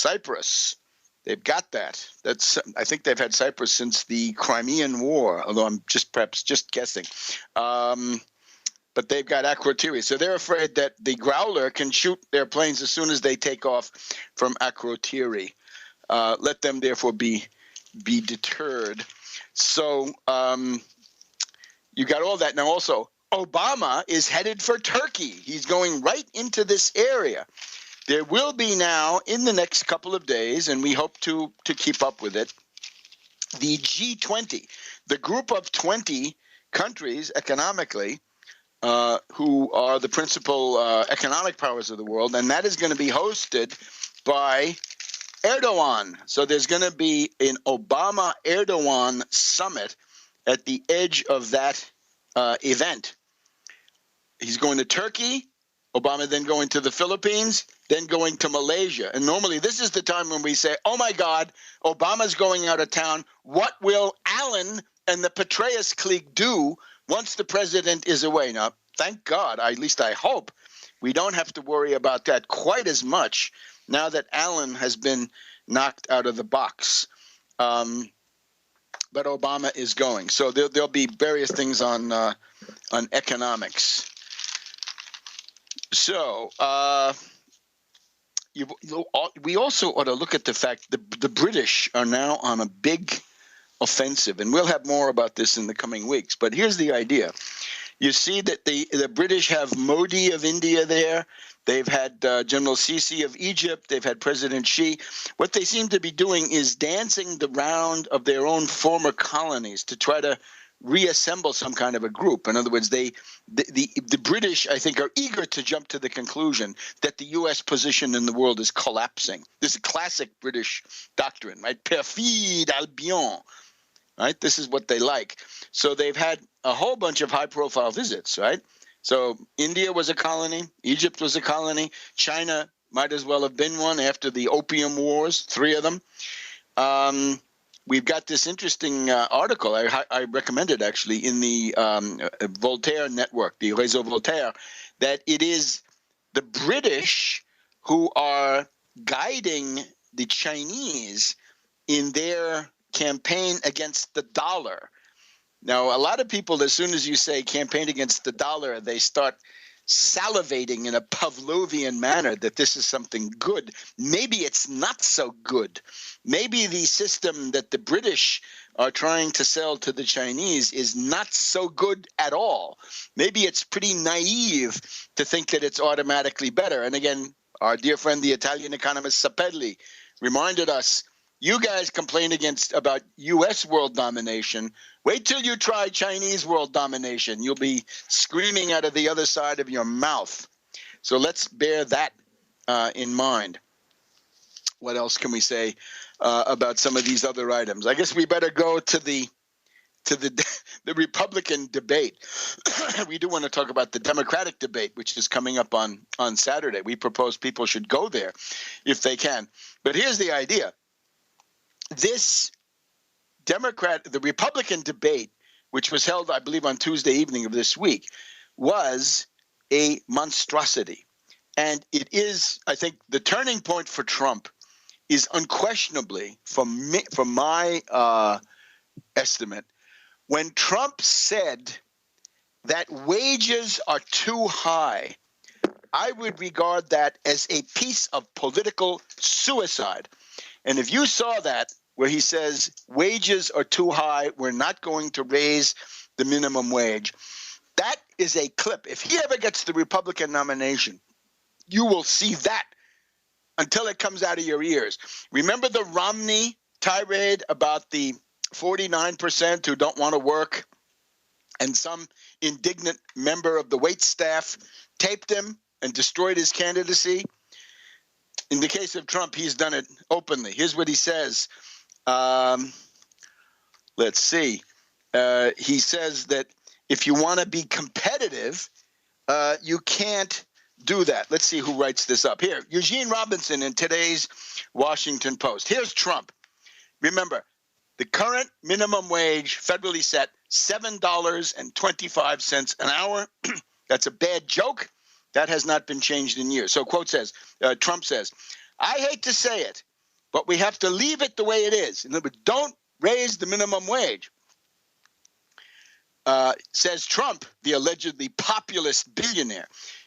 Cyprus. They've got that. I think they've had Cyprus since the Crimean War, although I'm perhaps just guessing. But they've got Akrotiri. So they're afraid that the Growler can shoot their planes as soon as they take off from Akrotiri. Let them therefore be deterred. So you got all that. Now also, Obama is headed for Turkey. He's going right into this area. There will be now, in the next couple of days, and we hope to keep up with it, the G20, the group of 20 countries economically who are the principal economic powers of the world, and that is going to be hosted by Erdogan. So there's going to be an Obama-Erdogan summit at the edge of that event. He's going to Turkey, Obama then going to the Philippines, then going to Malaysia. And normally this is the time when we say, oh my God, Obama's going out of town. What will Allen and the Petraeus clique do once the president is away? Now, thank God, at least I hope, we don't have to worry about that quite as much now that Allen has been knocked out of the box. But Obama is going. So there'll be various things on economics. So we also ought to look at the fact that the British are now on a big offensive, and we'll have more about this in the coming weeks. But here's the idea. You see that the British have Modi of India there. They've had General Sisi of Egypt. They've had President Xi. What they seem to be doing is dancing the round of their own former colonies to try to reassemble some kind of a group. In other words, the British, I think, are eager to jump to the conclusion that the U.S. position in the world is collapsing. This is classic British doctrine, right? Perfide Albion, right? This is what they like. So they've had a whole bunch of high-profile visits, right? So India was a colony. Egypt was a colony. China might as well have been one after the Opium Wars, 3 of them. We've got this interesting article, I recommend it actually, in the Voltaire network, the Réseau Voltaire, that it is the British who are guiding the Chinese in their campaign against the dollar. Now, a lot of people, as soon as you say campaign against the dollar, they start salivating in a Pavlovian manner that this is something good. Maybe it's not so good. Maybe the system that the British are trying to sell to the Chinese is not so good at all. Maybe it's pretty naive to think that it's automatically better. And again, our dear friend, the Italian economist Sapelli, reminded us, you guys complain about U.S. world domination. Wait till you try Chinese world domination. You'll be screaming out of the other side of your mouth. So let's bear that in mind. What else can we say about some of these other items? I guess we better go to the Republican debate. We do want to talk about the Democratic debate, which is coming up on Saturday. We propose people should go there if they can. But here's the idea. This the Republican debate, which was held, I believe, on Tuesday evening of this week, was a monstrosity. And it is, I think, the turning point for Trump is unquestionably, from my estimate, when Trump said that wages are too high. I would regard that as a piece of political suicide. And if you saw that, where he says wages are too high, we're not going to raise the minimum wage, that is a clip. If he ever gets the Republican nomination, you will see that until it comes out of your ears. Remember the Romney tirade about the 49% who don't want to work, and some indignant member of the wait staff taped him and destroyed his candidacy? In the case of Trump, he's done it openly. Here's what he says. Let's see. He says that if you want to be competitive, you can't do that. Let's see who writes this up. Here, Eugene Robinson in today's Washington Post. Here's Trump. Remember, the current minimum wage federally set, $7.25 an hour. That's a bad joke. That has not been changed in years. So, quote says, Trump says, I hate to say it, but we have to leave it the way it is. In other words, don't raise the minimum wage. Says Trump, the allegedly populist billionaire.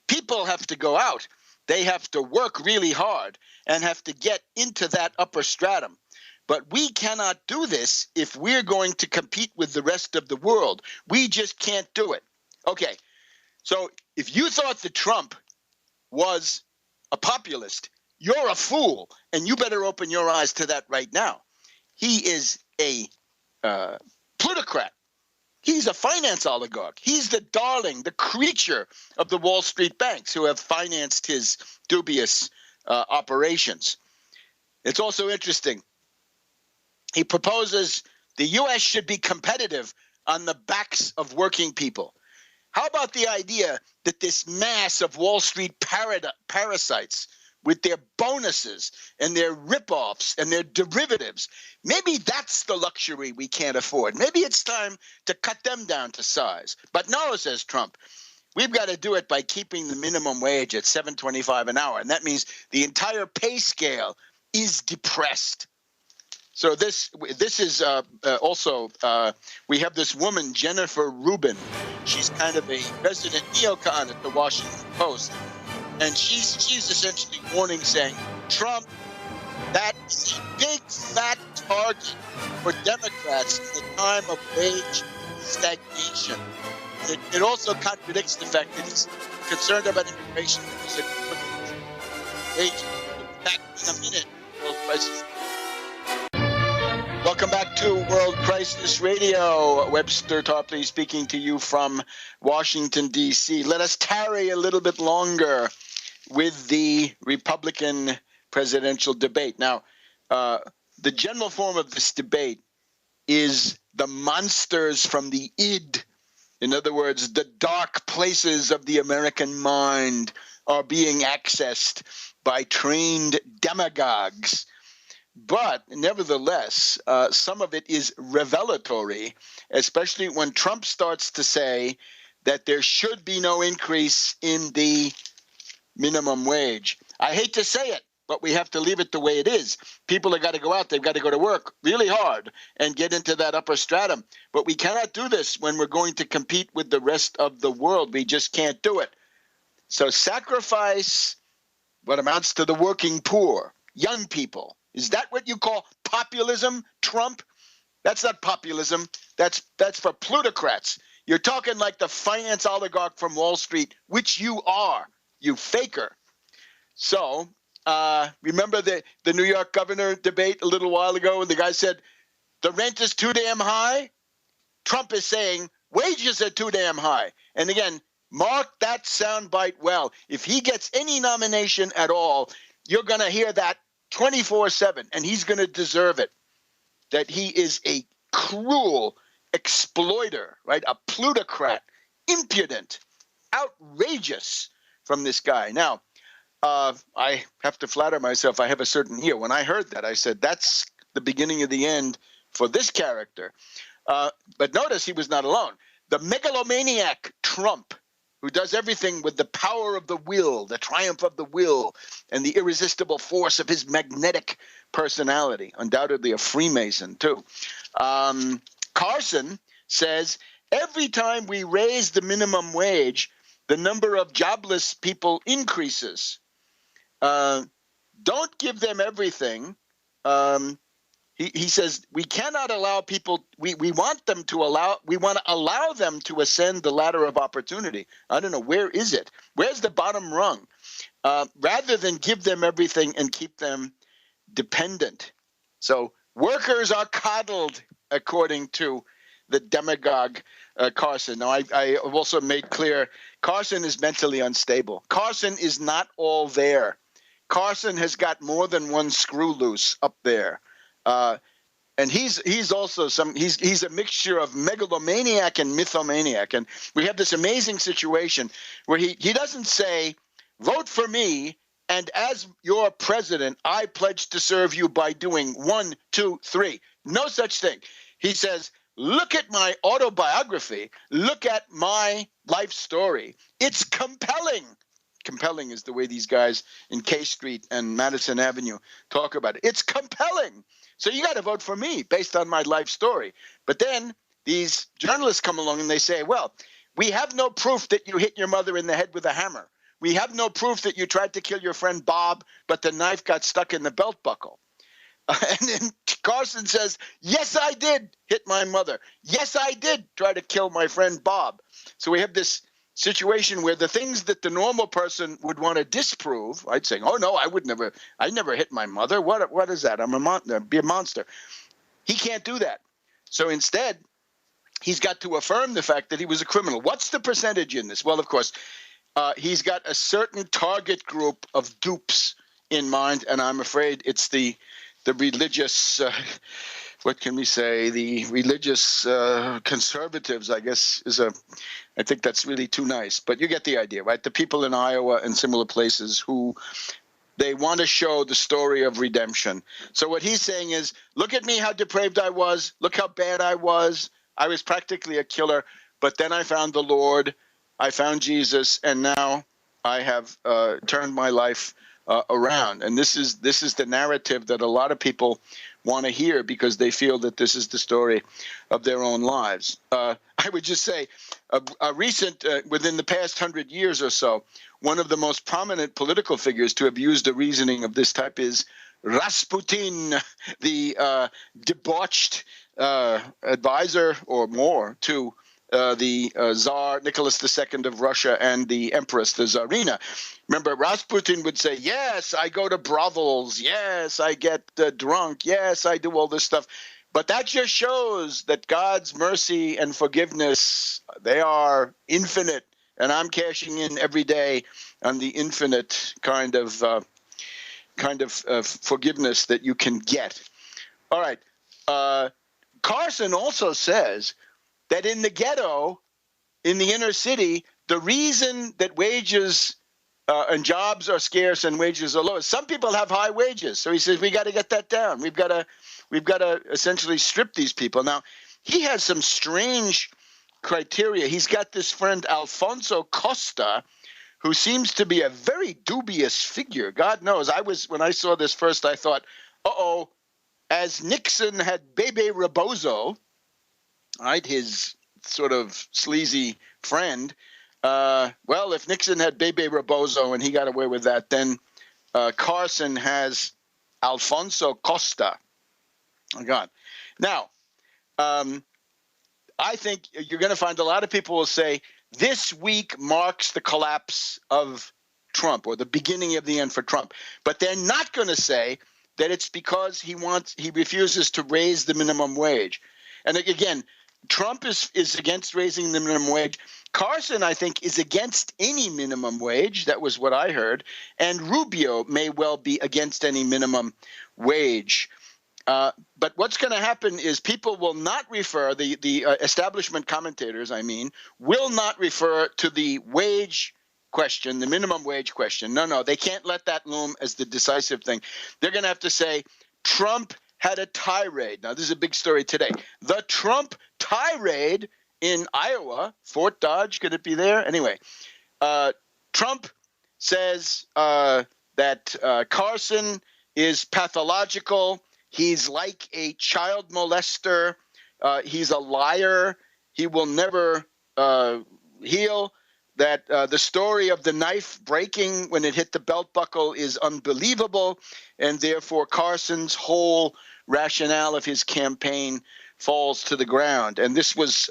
People have to go out. They have to work really hard and have to get into that upper stratum. But we cannot do this if we're going to compete with the rest of the world. We just can't do it. Okay, so if you thought that Trump was a populist, you're a fool, and you better open your eyes to that right now. He is a plutocrat. He's a finance oligarch. He's the darling, the creature of the Wall Street banks who have financed his dubious operations. It's also interesting. He proposes the U.S. should be competitive on the backs of working people. How about the idea that this mass of Wall Street parasites with their bonuses and their ripoffs and their derivatives, maybe that's the luxury we can't afford. Maybe it's time to cut them down to size. But no, says Trump, we've got to do it by keeping the minimum wage at $7.25 an hour. And that means the entire pay scale is depressed. So this is also, we have this woman, Jennifer Rubin. She's kind of a resident neocon at the Washington Post. And she's essentially warning, saying, Trump, that is a big, fat target for Democrats in the time of wage stagnation. It also contradicts the fact that he's concerned about immigration. He said, wage, back in a minute, World Crisis. Welcome back to World Crisis Radio. Webster Tarpley speaking to you from Washington, D.C. Let us tarry a little bit longer with the Republican presidential debate. Now, the general form of this debate is the monsters from the id. In other words, the dark places of the American mind are being accessed by trained demagogues. But nevertheless, some of it is revelatory, especially when Trump starts to say that there should be no increase in the minimum wage. I hate to say it, but we have to leave it the way it is. People have got to go out. They've got to go to work really hard and get into that upper stratum. But we cannot do this when we're going to compete with the rest of the world. We just can't do it. So sacrifice what amounts to the working poor, young people. Is that what you call populism, Trump? That's not populism. That's for plutocrats. You're talking like the finance oligarch from Wall Street, which you are, you faker. So remember the New York governor debate a little while ago when the guy said, the rent is too damn high? Trump is saying wages are too damn high. And again, mark that soundbite well. If he gets any nomination at all, you're going to hear that 24/7, and he's going to deserve it. That he is a cruel exploiter, right? A plutocrat, impudent, outrageous from this guy. Now, I have to flatter myself. I have a certain ear. When I heard that, I said, that's the beginning of the end for this character. But notice he was not alone. The megalomaniac Trump, who does everything with the power of the will, the triumph of the will, and the irresistible force of his magnetic personality. Undoubtedly a Freemason, too. Carson says, every time we raise the minimum wage, the number of jobless people increases. Don't give them everything. He says we cannot allow people. We want to allow them to ascend the ladder of opportunity. I don't know, where is it? Where's the bottom rung? Rather than give them everything and keep them dependent. So workers are coddled, according to the demagogue Carson. Now, I have also made clear Carson is mentally unstable. Carson is not all there. Carson has got more than one screw loose up there. And he's also he's a mixture of megalomaniac and mythomaniac. And we have this amazing situation where he doesn't say, vote for me, and as your president, I pledge to serve you by doing 1, 2, 3. No such thing. He says, look at my autobiography. Look at my life story. It's compelling. compelling is the way these guys in K Street and Madison Avenue talk about it. It's compelling. So you got to vote for me based on my life story. But then these journalists come along and they say, well, we have no proof that you hit your mother in the head with a hammer. We have no proof that you tried to kill your friend Bob, but the knife got stuck in the belt buckle. And then Carson says, yes, I did hit my mother. Yes, I did try to kill my friend Bob. So we have this situation where the things that the normal person would want to disprove, I'd say, oh, no, I never hit my mother. What is that? Be a monster. He can't do that. So instead, he's got to affirm the fact that he was a criminal. What's the percentage in this? Well, of course, he's got a certain target group of dupes in mind, and I'm afraid it's the religious, what can we say, the religious conservatives, I guess, I think that's really too nice. But you get the idea, right? The people in Iowa and similar places who they want to show the story of redemption. So what he's saying is, look at me, how depraved I was. Look how bad I was. I was practically a killer. But then I found the Lord. I found Jesus. And now I have turned my life around. And this is the narrative that a lot of people want to hear because they feel that this is the story of their own lives. I would just say a recent, within the past 100 years or so, one of the most prominent political figures to have used a reasoning of this type is Rasputin, the debauched advisor or more to the Tsar Nicholas II of Russia and the Empress, the Tsarina. Remember, Rasputin would say, yes, I go to brothels. Yes, I get drunk. Yes, I do all this stuff. But that just shows that God's mercy and forgiveness, they are infinite. And I'm cashing in every day on the infinite kind of forgiveness that you can get. All right. Carson also says that in the ghetto, in the inner city, the reason that wages and jobs are scarce and wages are low is some people have high wages. So he says we got to get that down. We've got to essentially strip these people. Now, he has some strange criteria. He's got this friend Alfonso Costa, who seems to be a very dubious figure. God knows. When I saw this first, I thought, uh-oh, as Nixon had Bebe Rebozo, right, his sort of sleazy friend, well, if Nixon had Bebe Rebozo and he got away with that, then Carson has Alfonso Costa. Oh, God. Now, I think you're going to find a lot of people will say this week marks the collapse of Trump or the beginning of the end for Trump. But they're not going to say that it's because he refuses to raise the minimum wage. And again, Trump is against raising the minimum wage. Carson, I think, is against any minimum wage. That was what I heard. And Rubio may well be against any minimum wage. But what's going to happen is people will not refer, the establishment commentators, will not refer to the wage question, the minimum wage question. No, they can't let that loom as the decisive thing. They're going to have to say Trump had a tirade. Now, this is a big story today. The Trump tirade in Iowa, Fort Dodge, could it be there? Anyway, Trump says that Carson is pathological. He's like a child molester. He's a liar. He will never heal. That the story of the knife breaking when it hit the belt buckle is unbelievable. And therefore, Carson's whole rationale of his campaign falls to the ground. And this was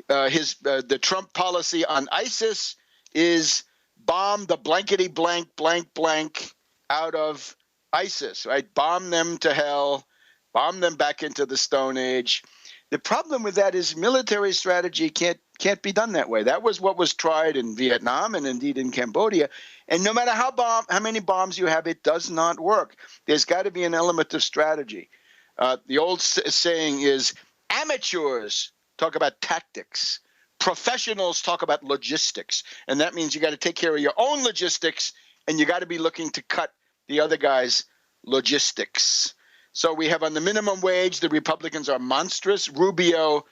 the Trump policy on ISIS is bomb the blankety blank, blank, blank out of ISIS, right? Bomb them to hell, bomb them back into the Stone Age. The problem with that is military strategy can't be done that way. That was what was tried in Vietnam and indeed in Cambodia. And no matter how many bombs you have, it does not work. There's got to be an element of strategy. The old saying is amateurs talk about tactics. Professionals talk about logistics. And that means you got to take care of your own logistics and you got to be looking to cut the other guy's logistics. So we have on the minimum wage, the Republicans are monstrous. Rubio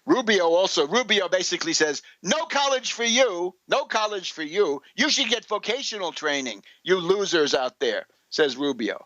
Rubio basically says, no college for you, no college for you. You should get vocational training, you losers out there, says Rubio.